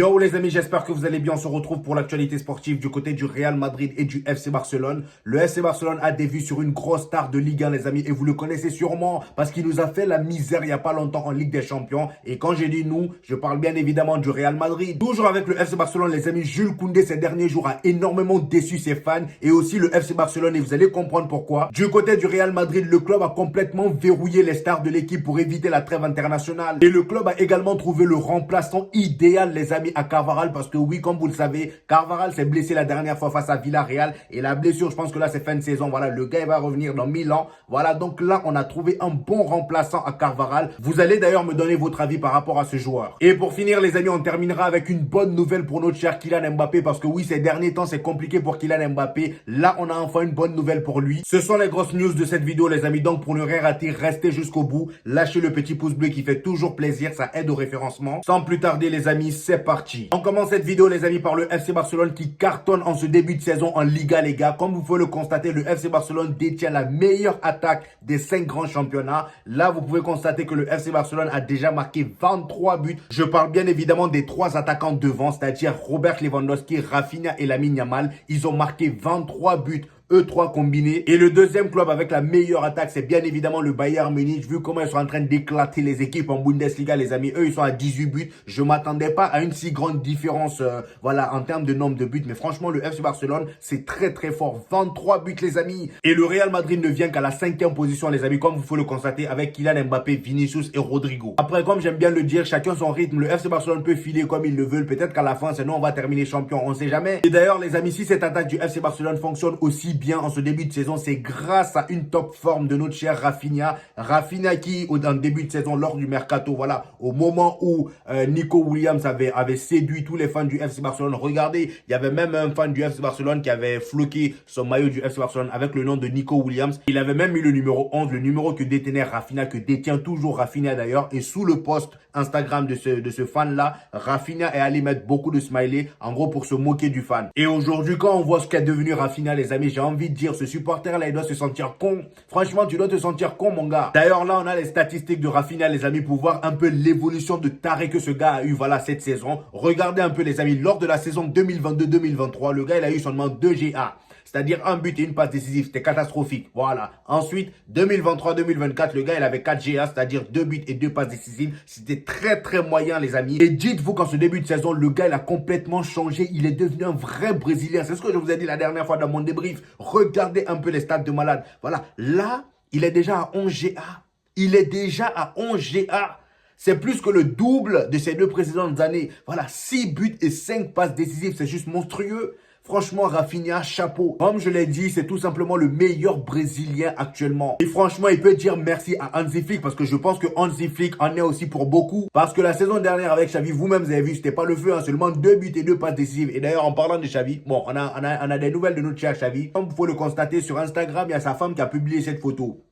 Yo les amis, j'espère que vous allez bien. On se retrouve pour l'actualité sportive du côté du Real Madrid et du FC Barcelone. Le FC Barcelone a des vues sur une grosse star de Ligue 1 les amis, et vous le connaissez sûrement parce qu'il nous a fait la misère il n'y a pas longtemps en Ligue des Champions. Et quand j'ai dit nous, je parle bien évidemment du Real Madrid. Toujours avec le FC Barcelone les amis, Jules Koundé ces derniers jours a énormément déçu ses fans et aussi le FC Barcelone, et vous allez comprendre pourquoi. Du côté du Real Madrid, le club a complètement verrouillé les stars de l'équipe pour éviter la trêve internationale. Et le club a également trouvé le remplaçant idéal les amis à Carvajal, parce que oui, comme vous le savez, Carvajal s'est blessé la dernière fois face à Villarreal et la blessure, je pense que là c'est fin de saison. Voilà, le gars il va revenir dans 1000 ans. Voilà, donc là on a trouvé un bon remplaçant à Carvajal. Vous allez d'ailleurs me donner votre avis par rapport à ce joueur. Et pour finir les amis, on terminera avec une bonne nouvelle pour notre cher Kylian Mbappé, parce que oui, ces derniers temps c'est compliqué pour Kylian Mbappé. Là on a enfin une bonne nouvelle pour lui. Ce sont les grosses news de cette vidéo les amis, donc pour ne rien rater, restez jusqu'au bout. Lâchez le petit pouce bleu qui fait toujours plaisir, ça aide au référencement. Sans plus tarder les amis, c'est parti. On commence cette vidéo les amis par le FC Barcelone qui cartonne en ce début de saison en Liga les gars. Comme vous pouvez le constater, le FC Barcelone détient la meilleure attaque des 5 grands championnats. Là vous pouvez constater que le FC Barcelone a déjà marqué 23 buts. Je parle bien évidemment des 3 attaquants devant, c'est-à-dire Robert Lewandowski, Rafinha et Lamine Yamal. Ils ont marqué 23 buts. Eux trois combinés. Et le deuxième club avec la meilleure attaque, c'est bien évidemment le Bayern Munich. Vu comment ils sont en train d'éclater les équipes en Bundesliga, les amis. Eux, ils sont à 18 buts. Je m'attendais pas à une si grande différence, voilà, en termes de nombre de buts. Mais franchement, le FC Barcelone, c'est très très fort. 23 buts, les amis. Et le Real Madrid ne vient qu'à la 5e position, les amis, comme vous pouvez le constater, avec Kylian Mbappé, Vinicius et Rodrigo. Après, comme j'aime bien le dire, chacun son rythme. Le FC Barcelone peut filer comme ils le veulent. Peut-être qu'à la fin, sinon on va terminer champion. On sait jamais. Et d'ailleurs, les amis, si cette attaque du FC Barcelone fonctionne aussi bien en ce début de saison, c'est grâce à une top forme de notre cher Rafinha. Rafinha qui, en début de saison, lors du mercato, voilà, au moment où Nico Williams avait séduit tous les fans du FC Barcelone. Regardez, il y avait même un fan du FC Barcelone qui avait floqué son maillot du FC Barcelone avec le nom de Nico Williams. Il avait même mis le numéro 11, le numéro que détenait Rafinha, que détient toujours Rafinha d'ailleurs. Et sous le post Instagram de ce fan-là, Rafinha est allé mettre beaucoup de smileys, en gros pour se moquer du fan. Et aujourd'hui, quand on voit ce qu'est devenu Rafinha, les amis, j'ai envie de dire, ce supporter-là, il doit se sentir con. Franchement, tu dois te sentir con, mon gars. D'ailleurs, là, on a les statistiques de Rafinha, les amis, pour voir un peu l'évolution de taré que ce gars a eu, voilà, cette saison. Regardez un peu, les amis, lors de la saison 2022-2023, le gars, il a eu seulement 2 GA. C'est-à-dire un but et une passe décisive. C'était catastrophique. Voilà. Ensuite, 2023-2024, le gars, il avait 4 GA, c'est-à-dire 2 buts et 2 passes décisives. C'était très, très moyen, les amis. Et dites-vous qu'en ce début de saison, le gars, il a complètement changé. Il est devenu un vrai Brésilien. C'est ce que je vous ai dit la dernière fois dans mon débrief. Regardez un peu les stats de malade. Voilà. Là, il est déjà à 11 GA. Il est déjà à 11 GA. C'est plus que le double de ces 2 précédentes années. Voilà. 6 buts et 5 passes décisives. C'est juste monstrueux. Franchement, Rafinha, chapeau. Comme je l'ai dit, c'est tout simplement le meilleur Brésilien actuellement. Et franchement, il peut dire merci à Hansi Flick, parce que je pense que Hansi Flick en est aussi pour beaucoup. Parce que la saison dernière avec Xavi, vous-même vous avez vu, c'était pas le feu, hein, seulement 2 buts et 2 passes décisives. Et d'ailleurs, en parlant de Xavi, bon, on a des nouvelles de notre cher Xavi. Comme vous pouvez le constater sur Instagram, il y a sa femme qui a publié cette photo.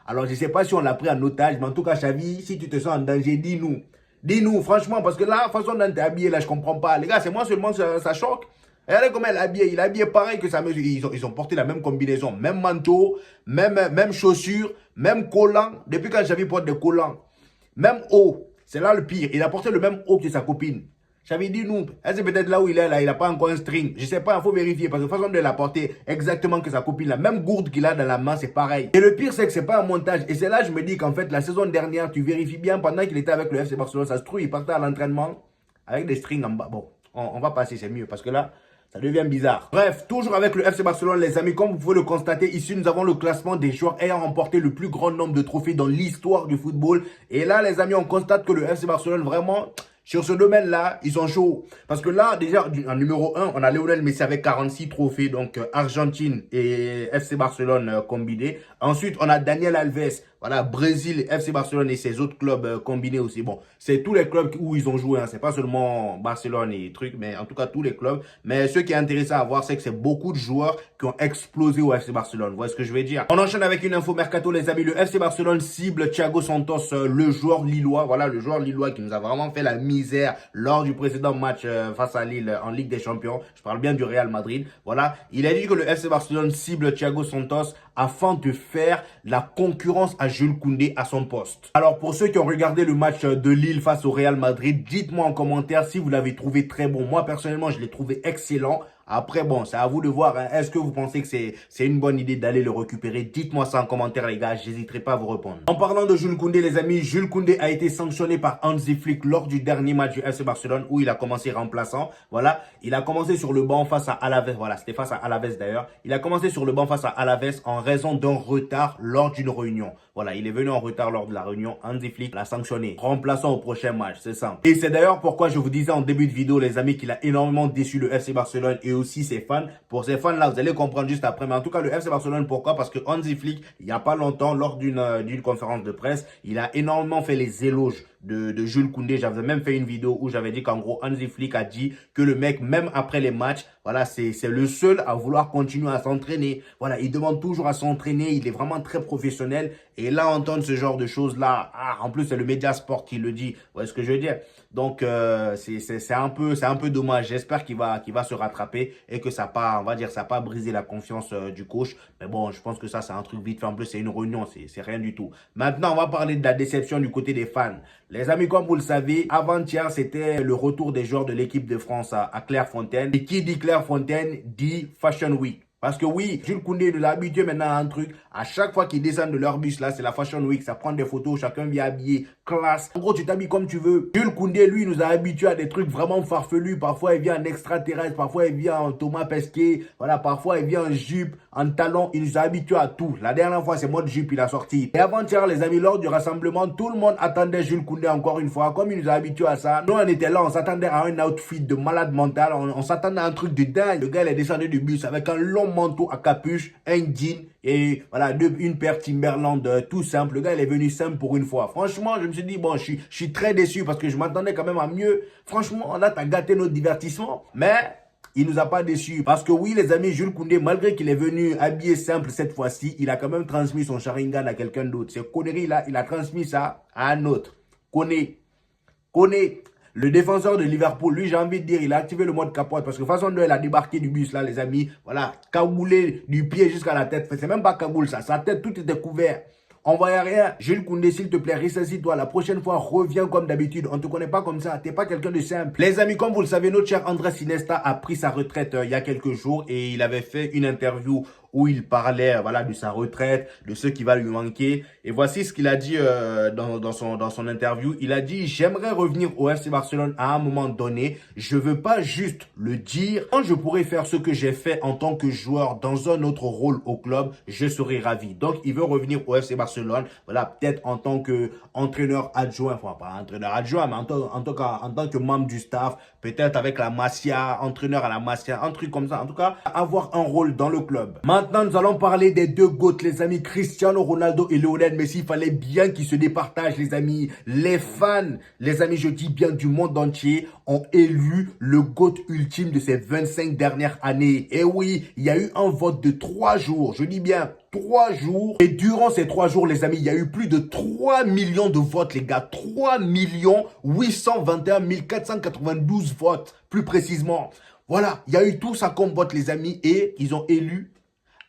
Alors, je sais pas si on l'a pris en otage, mais en tout cas, Xavi, si tu te sens en danger, dis-nous. Dis-nous, franchement, parce que là, la façon dont t'es habillé, là, je comprends pas. Les gars, c'est moi seulement, ça choque. Regardez comment elle est habillée. Il est habillé pareil que sa mesure. Ils ont porté la même combinaison. Même manteau, même chaussures, même collant. Depuis quand Xavi porte des collants. Même haut. C'est là le pire. Il a porté le même haut que sa copine. Xavi dit nous. C'est peut-être là où il est là. Il n'a pas encore un string. Je sais pas, il faut vérifier. Parce que la façon de la porter exactement que sa copine. La même gourde qu'il a dans la main, c'est pareil. Et le pire, c'est que c'est pas un montage. Et c'est là je me dis qu'en fait, la saison dernière, tu vérifies bien. Pendant qu'il était avec le FC Barcelone, ça se trouve, il partait à l'entraînement avec des strings en bas. Bon, on va passer, c'est mieux. Parce que là, ça devient bizarre. Bref, toujours avec le FC Barcelone, les amis, comme vous pouvez le constater, ici, nous avons le classement des joueurs ayant remporté le plus grand nombre de trophées dans l'histoire du football. Et là, les amis, on constate que le FC Barcelone, vraiment, sur ce domaine-là, ils sont chauds. Parce que là, déjà, en numéro 1, on a Lionel Messi avec 46 trophées, donc Argentine et FC Barcelone combinés. Ensuite, on a Daniel Alves, voilà, Brésil, FC Barcelone et ses autres clubs combinés aussi. Bon, c'est tous les clubs où ils ont joué, hein. C'est pas seulement Barcelone et trucs, mais en tout cas tous les clubs. Mais ce qui est intéressant à voir, c'est que c'est beaucoup de joueurs qui ont explosé au FC Barcelone. Vous voyez ce que je veux dire? On enchaîne avec une info mercato, les amis. Le FC Barcelone cible Thiago Santos, le joueur lillois. Voilà, le joueur lillois qui nous a vraiment fait la misère lors du précédent match face à Lille en Ligue des Champions. Je parle bien du Real Madrid. Voilà, il a dit que le FC Barcelone cible Thiago Santos afin de faire la concurrence à Jules Koundé à son poste. Alors pour ceux qui ont regardé le match de Lille face au Real Madrid, dites-moi en commentaire si vous l'avez trouvé très bon. Moi personnellement, je l'ai trouvé excellent. Après, bon, c'est à vous de voir. Hein. Est-ce que vous pensez que c'est une bonne idée d'aller le récupérer? Dites-moi ça en commentaire, les gars. J'hésiterai pas à vous répondre. En parlant de Jules Koundé, les amis, Jules Koundé a été sanctionné par Hansi Flick lors du dernier match du FC Barcelone où il a commencé remplaçant. Voilà, il a commencé sur le banc face à Alaves. Voilà, c'était face à Alaves d'ailleurs. Il a commencé sur le banc face à Alaves en raison d'un retard lors d'une réunion. Voilà, il est venu en retard lors de la réunion. Hansi Flick l'a sanctionné. Remplaçant au prochain match, c'est ça. Et c'est d'ailleurs pourquoi je vous disais en début de vidéo, les amis, qu'il a énormément déçu le FC Barcelone et aussi ses fans. Pour ces fans-là, vous allez comprendre juste après. Mais en tout cas, le FC Barcelone, pourquoi? Parce que Hansi Flick, il n'y a pas longtemps, lors d'une conférence de presse, il a énormément fait les éloges de Jules Koundé. J'avais même fait une vidéo où j'avais dit qu'en gros, Hansi Flick a dit que le mec, même après les matchs, voilà, c'est le seul à vouloir continuer à s'entraîner. Voilà, il demande toujours à s'entraîner. Il est vraiment très professionnel. Et là, entendre ce genre de choses-là, en plus, c'est le Mediasport qui le dit. Vous voyez ce que je veux dire? Donc, c'est un peu dommage. J'espère qu'il va se rattraper et que ça pas, on va dire, ça pas brisé la confiance du coach. Mais bon, je pense que ça, c'est un truc vite fait. En plus, c'est une réunion, c'est rien du tout. Maintenant, on va parler de la déception du côté des fans. Les amis, comme vous le savez, avant-hier, c'était le retour des joueurs de l'équipe de France à Clairefontaine. Et qui dit Clairefontaine dit Fashion Week. Parce que oui, Jules Koundé nous a habitué maintenant à un truc. À chaque fois qu'ils descendent de leur bus, là, c'est la Fashion Week. Ça prend des photos, chacun vient habillé, classe. En gros, tu t'habilles comme tu veux. Jules Koundé, lui, nous a habitués à des trucs vraiment farfelus. Parfois, il vient en extraterrestre. Parfois, il vient en Thomas Pesquet. Voilà, parfois, il vient en jupe, en talon. Il nous a habitués à tout. La dernière fois, c'est mode jupe, il a sorti. Et avant-hier, les amis, lors du rassemblement, tout le monde attendait Jules Koundé encore une fois. Comme il nous a habitués à ça. Nous, on était là, on s'attendait à un outfit de malade mental. On s'attendait à un truc de dingue. Le gars, il est descendu du bus avec un long manteau à capuche, un jean et voilà, une paire Timberland tout simple. Le gars, il est venu simple pour une fois. Franchement, je me suis dit, bon, je suis très déçu parce que je m'attendais quand même à mieux. Franchement, là, t'as gâté notre divertissement. Mais il nous a pas déçus. Parce que oui, les amis, Jules Koundé, malgré qu'il est venu habillé simple cette fois-ci, il a quand même transmis son Sharingan à quelqu'un d'autre. Ces conneries-là, il a transmis ça à un autre. Connais. Le défenseur de Liverpool, lui, j'ai envie de dire, il a activé le mode capote parce que façon dont il a débarqué du bus, là, les amis, voilà, cagoulé du pied jusqu'à la tête. C'est même pas cagoule, ça. Sa tête, tout était couvert. On voyait rien. Jules Koundé, s'il te plaît, ressaisis-toi. La prochaine fois, reviens comme d'habitude. On te connaît pas comme ça. T'es pas quelqu'un de simple. Les amis, comme vous le savez, notre cher Andrés Iniesta a pris sa retraite il y a quelques jours et il avait fait une interview où il parlait voilà, de sa retraite, de ce qui va lui manquer. Et voici ce qu'il a dit dans son interview. Il a dit « J'aimerais revenir au FC Barcelone à un moment donné. Je veux pas juste le dire. Quand je pourrais faire ce que j'ai fait en tant que joueur dans un autre rôle au club, je serais ravi. » Donc, il veut revenir au FC Barcelone. Voilà, peut-être en tant qu'entraîneur adjoint. Enfin, pas entraîneur adjoint, mais en tant que membre du staff. Peut-être avec la Masia, entraîneur à la Masia, un truc comme ça. En tout cas, avoir un rôle dans le club. Maintenant, nous allons parler des deux GOAT, les amis, Cristiano Ronaldo et Lionel Messi. Il fallait bien qu'ils se départagent, les amis. Les fans, les amis, je dis bien du monde entier, ont élu le GOAT ultime de ces 25 dernières années. Et oui, il y a eu un vote de 3 jours. Je dis bien 3 jours. Et durant ces 3 jours, les amis, il y a eu plus de 3 millions de votes, les gars. 3 821 492 votes, plus précisément. Voilà, il y a eu tout ça comme vote, les amis, et ils ont élu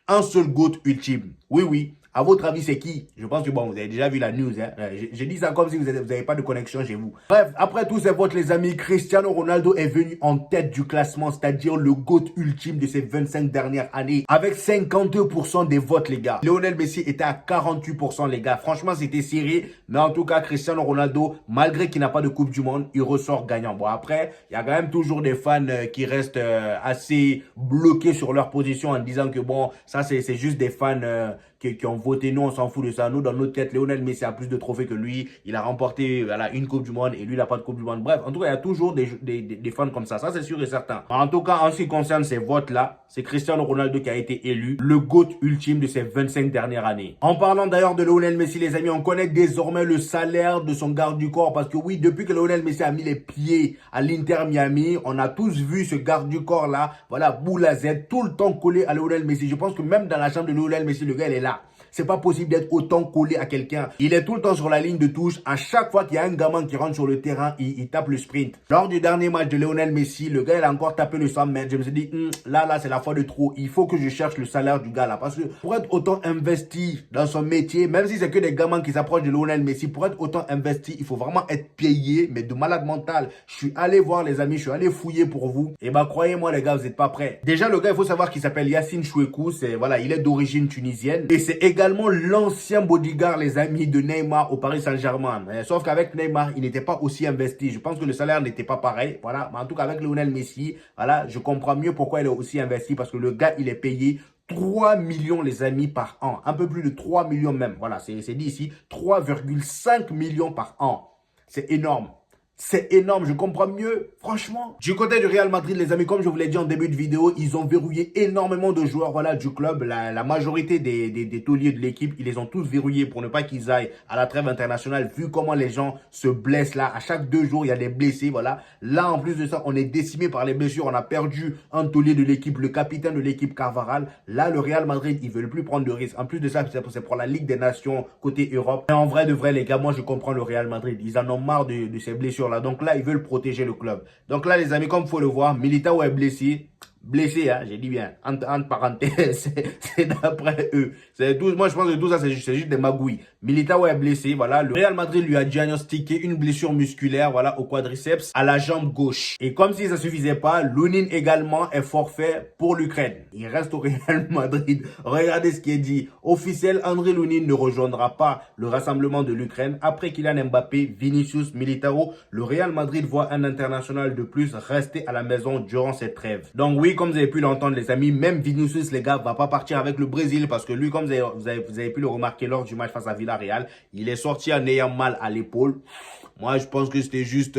un seul GOAT ultime. Oui. À votre avis, c'est qui? Je pense que bon, vous avez déjà vu la news. Hein? Je dis ça comme si vous n'avez pas de connexion chez vous. Bref, après tous ces votes, les amis, Cristiano Ronaldo est venu en tête du classement, c'est-à-dire le GOAT ultime de ces 25 dernières années. Avec 52% des votes, les gars. Lionel Messi était à 48%, les gars. Franchement, c'était serré. Mais en tout cas, Cristiano Ronaldo, malgré qu'il n'a pas de Coupe du Monde, il ressort gagnant. Bon, après, il y a quand même toujours des fans qui restent assez bloqués sur leur position en disant que bon, ça, c'est juste des fans qui ont voté. Nous, on s'en fout de ça. Nous, dans notre tête, Lionel Messi a plus de trophées que lui. Il a remporté voilà, une Coupe du Monde et lui, il n'a pas de Coupe du Monde. Bref, en tout cas, il y a toujours des fans comme ça. Ça, c'est sûr et certain. En tout cas, en ce qui concerne ces votes-là, c'est Cristiano Ronaldo qui a été élu le GOAT ultime de ces 25 dernières années. En parlant d'ailleurs de Lionel Messi, les amis, on connaît désormais le salaire de son garde du corps. Parce que oui, depuis que Lionel Messi a mis les pieds à l'Inter Miami, on a tous vu ce garde du corps-là, voilà, boule à Z, tout le temps collé à Lionel Messi. Je pense que même dans la chambre de Lionel Messi, le gars, il est là. C'est pas possible d'être autant collé à quelqu'un. Il est tout le temps sur la ligne de touche. À chaque fois qu'il y a un gamin qui rentre sur le terrain, il tape le sprint. Lors du dernier match de Lionel Messi, le gars, il a encore tapé le 100 mètres. Je me suis dit, là, c'est la fois de trop. Il faut que je cherche le salaire du gars là. Parce que pour être autant investi dans son métier, même si c'est que des gamins qui s'approchent de Lionel Messi, pour être autant investi, il faut vraiment être payé, mais de malade mental. Je suis allé voir les amis, je suis allé fouiller pour vous. Et bah, croyez-moi les gars, vous n'êtes pas prêts. Déjà, le gars, il faut savoir qu'il s'appelle Yassine Chouekou. Voilà, il est d'origine tunisienne. Et c'est également l'ancien bodyguard, les amis, de Neymar au Paris Saint-Germain. Sauf qu'avec Neymar, il n'était pas aussi investi. Je pense que le salaire n'était pas pareil. Voilà, mais en tout cas, avec Lionel Messi, voilà, je comprends mieux pourquoi il est aussi investi. Parce que le gars, il est payé 3 millions, les amis, par an. Un peu plus de 3 millions même. Voilà, c'est dit ici, 3,5 millions par an. C'est énorme. C'est énorme, je comprends mieux, franchement. Du côté du Real Madrid, les amis, comme je vous l'ai dit en début de vidéo, ils ont verrouillé énormément de joueurs, voilà, du club. La majorité des tauliers de l'équipe, ils les ont tous verrouillés pour ne pas qu'ils aillent à la trêve internationale, vu comment les gens se blessent là. À chaque 2 jours, il y a des blessés, voilà. Là, en plus de ça, on est décimé par les blessures. On a perdu un taulier de l'équipe, le capitaine de l'équipe, Carvajal. Là, le Real Madrid, ils veulent plus prendre de risques. En plus de ça, c'est pour la Ligue des Nations côté Europe. Et en vrai, de vrai, les gars, moi, je comprends le Real Madrid. Ils en ont marre de ces blessures là. Donc là, ils veulent protéger le club. Donc là, les amis, comme il faut le voir, Militao est blessé. Blessé, hein, j'ai dit bien, entre parenthèses, c'est d'après eux. Moi, je pense que tout ça, c'est juste des magouilles. Militao est blessé, voilà. Le Real Madrid lui a diagnostiqué une blessure musculaire, voilà, au quadriceps, à la jambe gauche. Et comme si ça suffisait pas, Lunin également est forfait pour l'Ukraine. Il reste au Real Madrid. Regardez ce qui est dit. Officiel, André Lunin ne rejoindra pas le rassemblement de l'Ukraine. Après Kylian Mbappé, Vinicius, Militao, le Real Madrid voit un international de plus rester à la maison durant cette trêve. Donc oui, comme vous avez pu l'entendre les amis, même Vinicius les gars va pas partir avec le Brésil parce que lui, comme vous avez pu le remarquer lors du match face à Villarreal, il est sorti en ayant mal à l'épaule. Moi je pense que c'était juste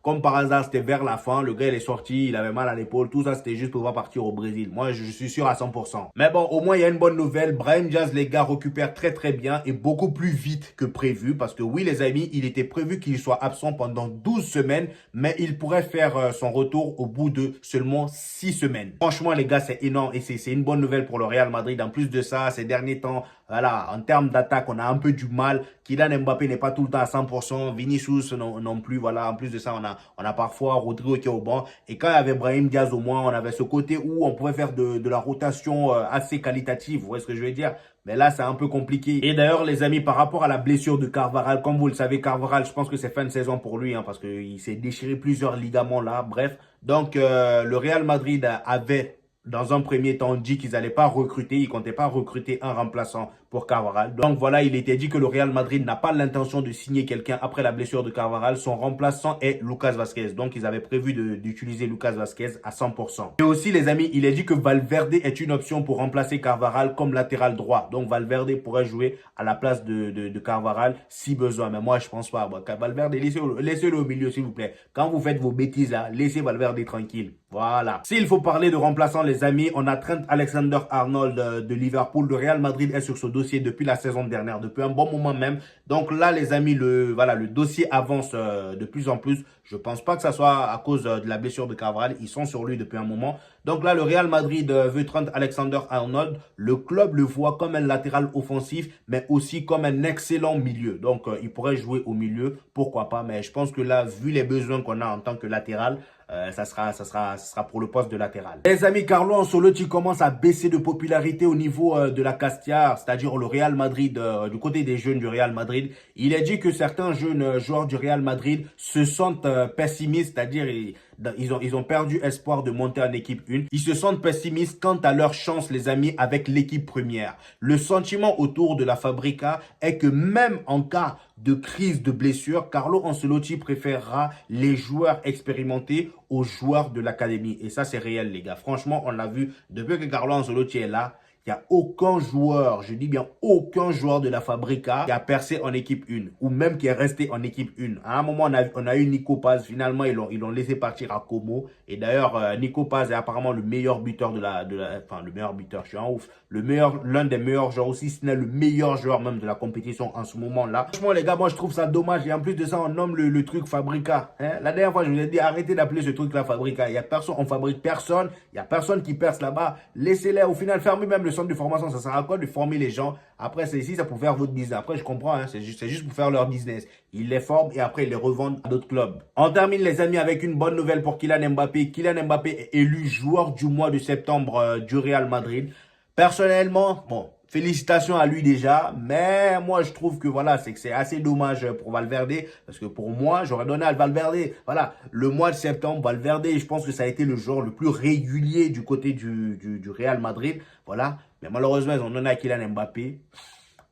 comme par hasard, c'était vers la fin. Le gars, il est sorti, il avait mal à l'épaule. Tout ça, c'était juste pour pouvoir partir au Brésil. Moi, je suis sûr à 100%. Mais bon, au moins, il y a une bonne nouvelle. Brahim Diaz, les gars, récupère très bien et beaucoup plus vite que prévu. Parce que oui, les amis, il était prévu qu'il soit absent pendant 12 semaines. Mais il pourrait faire son retour au bout de seulement 6 semaines. Franchement, les gars, c'est énorme et c'est une bonne nouvelle pour le Real Madrid. En plus de ça, ces derniers temps, voilà, en termes d'attaque, on a un peu du mal. Kylian Mbappé n'est pas tout le temps à 100%. Vinicius non plus. Voilà, en plus de ça, on a parfois Rodrigo qui est au banc. Et quand il y avait Brahim Diaz au moins, on avait ce côté où on pouvait faire de la rotation assez qualitative. Vous voyez ce que je veux dire? Mais là, c'est un peu compliqué. Et d'ailleurs, les amis, par rapport à la blessure de Carvajal, comme vous le savez, Carvajal, je pense que c'est fin de saison pour lui, hein, parce qu'il s'est déchiré plusieurs ligaments là. Bref, donc le Real Madrid avait dans un premier temps dit qu'ils n'allaient pas recruter, ils ne comptaient pas recruter un remplaçant pour Carvajal. Donc voilà, il était dit que le Real Madrid n'a pas l'intention de signer quelqu'un après la blessure de Carvajal. Son remplaçant est Lucas Vazquez. Donc ils avaient prévu d'utiliser Lucas Vazquez à 100%. Et aussi les amis, il est dit que Valverde est une option pour remplacer Carvajal comme latéral droit. Donc Valverde pourrait jouer à la place de Carvajal si besoin. Mais moi je pense pas. Valverde, laissez-le au milieu s'il vous plaît. Quand vous faites vos bêtises là, laissez Valverde tranquille. Voilà. S'il faut parler de remplaçants les amis, on a Trent Alexander-Arnold de Liverpool. Le Real Madrid est sur ce dossier depuis la saison dernière, depuis un bon moment même. Donc là les amis, le dossier avance de plus en plus. Je pense pas que ça soit à cause de la blessure de Carvajal. Ils sont sur lui depuis un moment. Donc là le Real Madrid veut Trent Alexander-Arnold. Le club le voit comme un latéral offensif, mais aussi comme un excellent milieu. Donc il pourrait jouer au milieu, pourquoi pas. Mais je pense que là, vu les besoins qu'on a en tant que latéral, ça sera pour le poste de latéral. Les amis, Carlo Ancelotti commence à baisser de popularité au niveau de la Castilla, c'est-à-dire le Real Madrid, du côté des jeunes du Real Madrid. Il a dit que certains jeunes joueurs du Real Madrid se sentent pessimistes, c'est-à-dire ils ont perdu espoir de monter en équipe 1. Ils se sentent pessimistes quant à leur chance, les amis, avec l'équipe première. Le sentiment autour de la Fabrica est que même en cas de crise de blessure, Carlo Ancelotti préférera les joueurs expérimentés aux joueurs de l'académie. Et ça, c'est réel, les gars. Franchement, on l'a vu depuis que Carlo Ancelotti est là. Il n'y a aucun joueur, je dis bien aucun joueur de la Fabrica qui a percé en équipe 1 ou même qui est resté en équipe 1. À un moment, on a eu Nico Paz. Finalement, ils l'ont laissé partir à Como. Et d'ailleurs, Nico Paz est apparemment le meilleur buteur enfin, le meilleur buteur, je suis un ouf. L'un des meilleurs joueurs aussi, si ce n'est le meilleur joueur même de la compétition en ce moment-là. Franchement, les gars, moi, je trouve ça dommage. Et en plus de ça, on nomme le truc Fabrica. Hein? La dernière fois, je vous ai dit, arrêtez d'appeler ce truc-là Fabrica. Il n'y a personne, on fabrique personne. Il n'y a personne qui perce là-bas. Laissez-les. Au final, fermez même le centre de formation, ça sert à quoi de former les gens? Après, c'est ici, ça pour faire votre business. Après, je comprends, hein, c'est juste pour faire leur business. Ils les forment et après, ils les revendent à d'autres clubs. On termine, les amis, avec une bonne nouvelle pour Kylian Mbappé. Kylian Mbappé est élu joueur du mois de septembre du Real Madrid. Personnellement, bon, félicitations à lui déjà, mais moi je trouve que voilà, c'est assez dommage pour Valverde, parce que pour moi, j'aurais donné à Valverde. Voilà, le mois de septembre, Valverde, je pense que ça a été le joueur le plus régulier du côté du Real Madrid. Voilà, mais malheureusement, ils ont donné à Kylian Mbappé.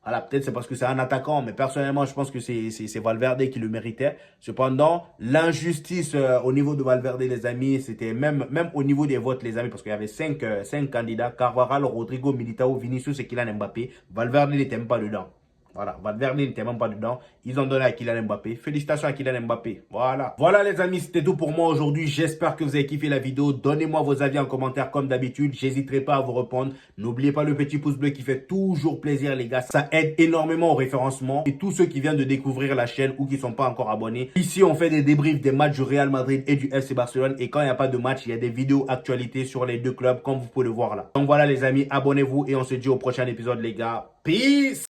Voilà, peut-être c'est parce que c'est un attaquant, mais personnellement, je pense que c'est Valverde qui le méritait. Cependant, l'injustice au niveau de Valverde, les amis, c'était même au niveau des votes, les amis, parce qu'il y avait cinq candidats, Carvajal, Rodrigo, Militao, Vinicius et Kylian Mbappé. Valverde n'était même pas dedans. Voilà, Valverde n'était même pas dedans. Ils ont donné à Kylian Mbappé. Félicitations à Kylian Mbappé. Voilà. Voilà les amis, c'était tout pour moi aujourd'hui. J'espère que vous avez kiffé la vidéo. Donnez-moi vos avis en commentaire comme d'habitude. J'hésiterai pas à vous répondre. N'oubliez pas le petit pouce bleu qui fait toujours plaisir les gars. Ça aide énormément au référencement. Et tous ceux qui viennent de découvrir la chaîne ou qui ne sont pas encore abonnés. Ici, on fait des débriefs des matchs du Real Madrid et du FC Barcelone. Et quand il n'y a pas de match, il y a des vidéos actualités sur les deux clubs comme vous pouvez le voir là. Donc voilà les amis, abonnez-vous et on se dit au prochain épisode les gars. Peace!